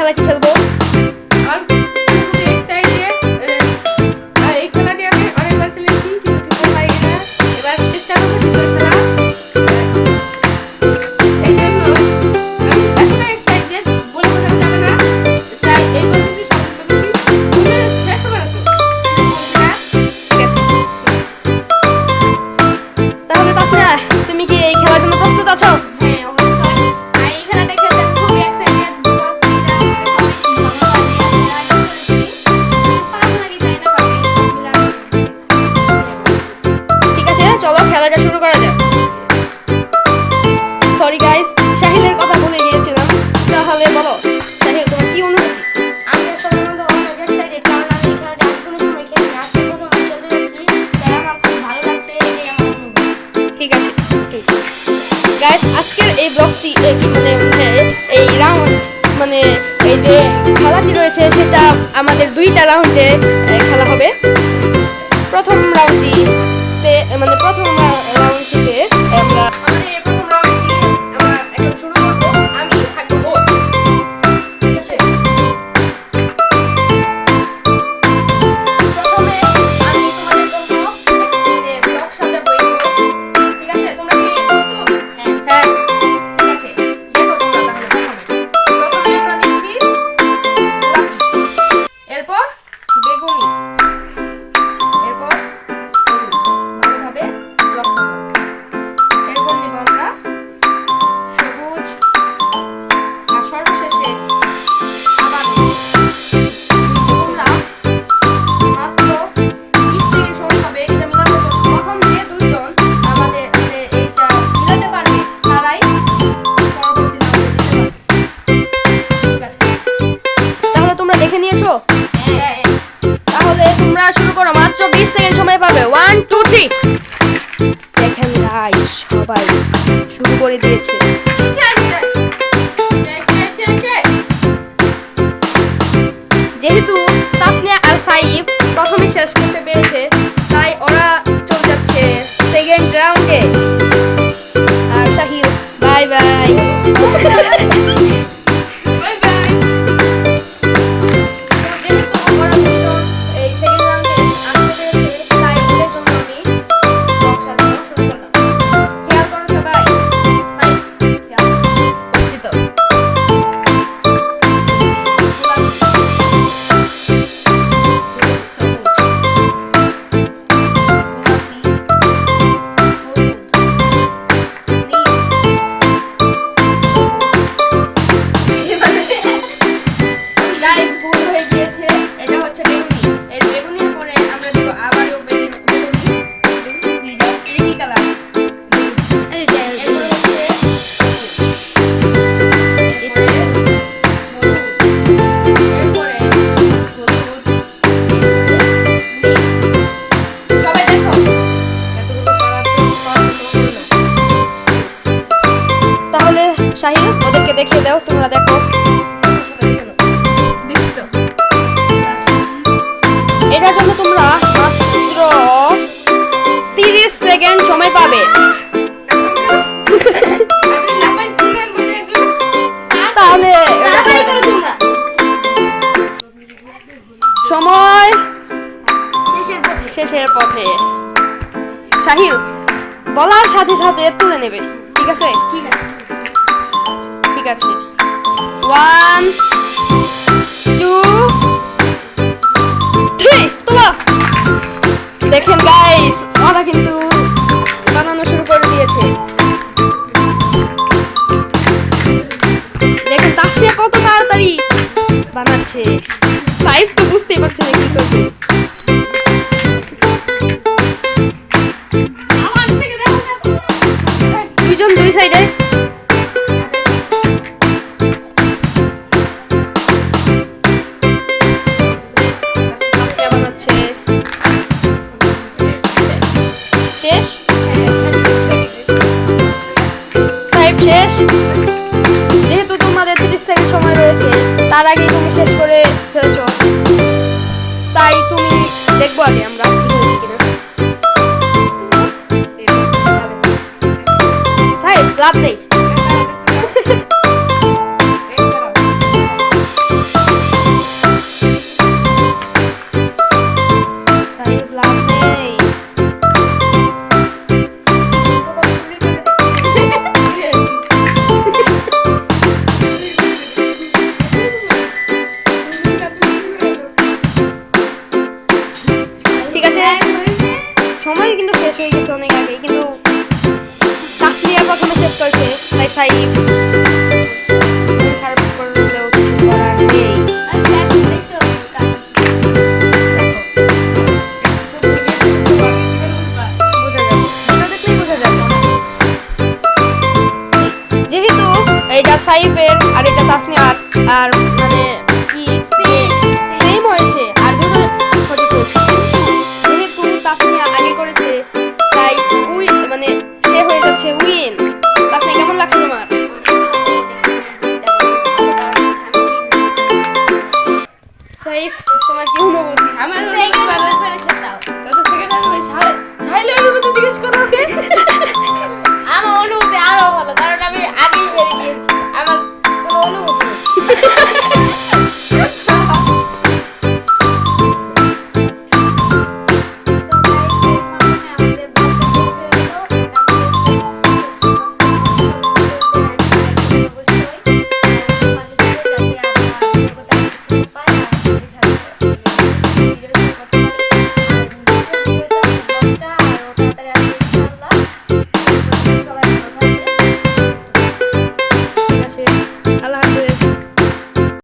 খেলাটি খেলবো। আর খুবই এক্সাইটেড। এই খেলাটি আমি অনেকবার খেলেছি কিন্তু ঠিক করে পারি না। এবার চেষ্টা করবো ঠিক করে খেলা। এই জন্য আমি এতটা এক্সাইটেড বলে বোঝানো যাবে না। তাই এই পর্যন্ত সমাপ্ত করছি। তুমি শেষ হবে না তো বলছি না। ঠিক আছে, তাহলে তাসনিয়া তুমি কি এই খেলার জন্য প্রস্তুত আছো? হ্যাঁ অবশ্যই। আর এই খেলাটা খেলতে আমি খুবই এক্সাইটেড। বিকজ এটা ঠিক আছে, চলো খেলাটা শুরু করা যাক। সরি গাইস, শাহিলের কথা ভুলে গিয়েছিলাম। তাহলে বলো শাহিল, তোমার কি অনুভূতি? আমি আসলে অনেক এক্সাইটেড, কারণ আমি এই খেলাটা আগে কোনো সময় খেলিনি, আজকে প্রথম খেলতে যাচ্ছি, তাই আমার খুব ভালো লাগছে, এটাই আমার অনুভূতি। ঠিক আছে গাইস, আজকের এই ব্লগটি এই রাউন্ড এই যে খেলাটি রয়েছে সেটা আমাদের 2টা রাউন্ডে খেলা হবে। প্রথম রাউন্ডটিতে আমরা আমাদের প্রথম রাউন্ডটি আমরা এখন শুরু করব। আমি থাকবো হোস্ট, ঠিক আছে? প্রথমে আমি তোমাদের জন্য ব্লগ সাজাবো, ঠিক আছে? তোমরা কি প্রস্তুত? হ্যাঁ ঠিক আছে। দেখো তোমরা প্রথমে আমরা নিচ্ছি গোলাপি, এরপর বেগুনি, এরপর হলুদ। ভালোভাবে ব্লক করো। এরপর নেব আমরা সবুজ, আর সর্বশেষে আবার তোমরা মাত্র 20 সেকেন্ড সময় হবে এটা মিলানোর জন্য। প্রথম যে 2 জন আমাদের এইটা মিলাতে পারবে তারাই পরবর্তী রাউন্ডে যেতে পারবে, ঠিক আছে? তাহলে তোমরা দেখে নিয়েছো? হ্যাঁ। তাহলে তোমরা শুরু করো, মাত্র 20 সেকেন্ড সময় পাবে। 1 2 3। দেখেন গাইস, সবাই শুরু করে দিয়েছে। যেহেতু তাসনিয়া আর সাইফ প্রথমে শেষ করতে পেরেছে, তাই ওরা চলে যাচ্ছে সেকেন্ড রাউন্ডে। আর শাহিল বাই বাই। যেহেতু ওরা দুজন এই সেকেন্ড রাউন্ডে আসতে পেরেছে, তাই ওদের জন্য আমি ব্লগ সাজানো শুরু করলাম। খেয়াল করো সবাই, সাইফ খেয়াল করছি তো। গাইস, ভুল হয়ে গিয়েছে, এটা হচ্ছে বেগুনি। এর বেগুনির পরে আমরা দেব আবারও বেগুনি। বেগুনি দাও, এটা কি কালার? এই যে এরপরে হচ্ছে এরপরে হলুদ, এরপরে হলুদ, নীল। সবাই দেখো, এতগুলো কালার তো পছন্দ হলো না। তাহলে শাহিল ওদেরকে দেখিয়ে দাও, তোমরা দেখো। দিচ্ছি তো। এটার জন্য তোমরা মাত্র 30 সেকেন্ড সময় পাবে। তাহলে তাড়াতাড়ি করো তোমরা। সময় শেষের পথে। শাহিল বলার সাথে সাথে তুলে নেবে, ঠিক আছে? ঠিক আছে। ঠিক আছে। 1 2 3 তোলো। দেখেন গাইস, ওরা কিন্তু বানানো শুরু করে দিয়েছে। দেখেন তাসনিয়া কত তাড়াতাড়ি বানাচ্ছে। সাইফ তো বুঝতেই পারছে না কি করবে। দুইজন দুই সাইডে। বানাচ্ছে। শেষ? সাইফ শেষ? যেহেতু তোমাদের 30 সেকেন্ড সময় রয়েছে, তার আগে তুমি শেষ করে ফেলছো, তাই তুমি দেখবো আগে আমরা ঠিক হয়েছে কিনা। সাইফ লাভ নেই। সাইফ মন খারাপ করলেও কিছু করার নেই। আচ্ছা এখন দেখতে হবে বোঝা যাবে, ওটা দেখলেই বোঝা যাবে। যেহেতু এটা সাইফের আর এটা তাসনিয়ার আর মানে কি সেম হয়েছে আর দুটো সঠিক হয়েছে, যেহেতু তাসনিয়া আগে করেছে তাই মানে সে হয়ে যাচ্ছে উইন। তাসনিয়া কেমন লাগছে তোমার? সাইফ তোমার কি অনুভূতি? আমার সেকেন্ড অনুভূতি ভালো। প্রিপারেশন দাও। তত সেকেন্ড হবে সাইলের অনুভূতি জিজ্ঞেস করো ওকে। আমার অনুভূতি আরো ভালো, কারণ আমি আগেই হেরে গিয়েছি। আমার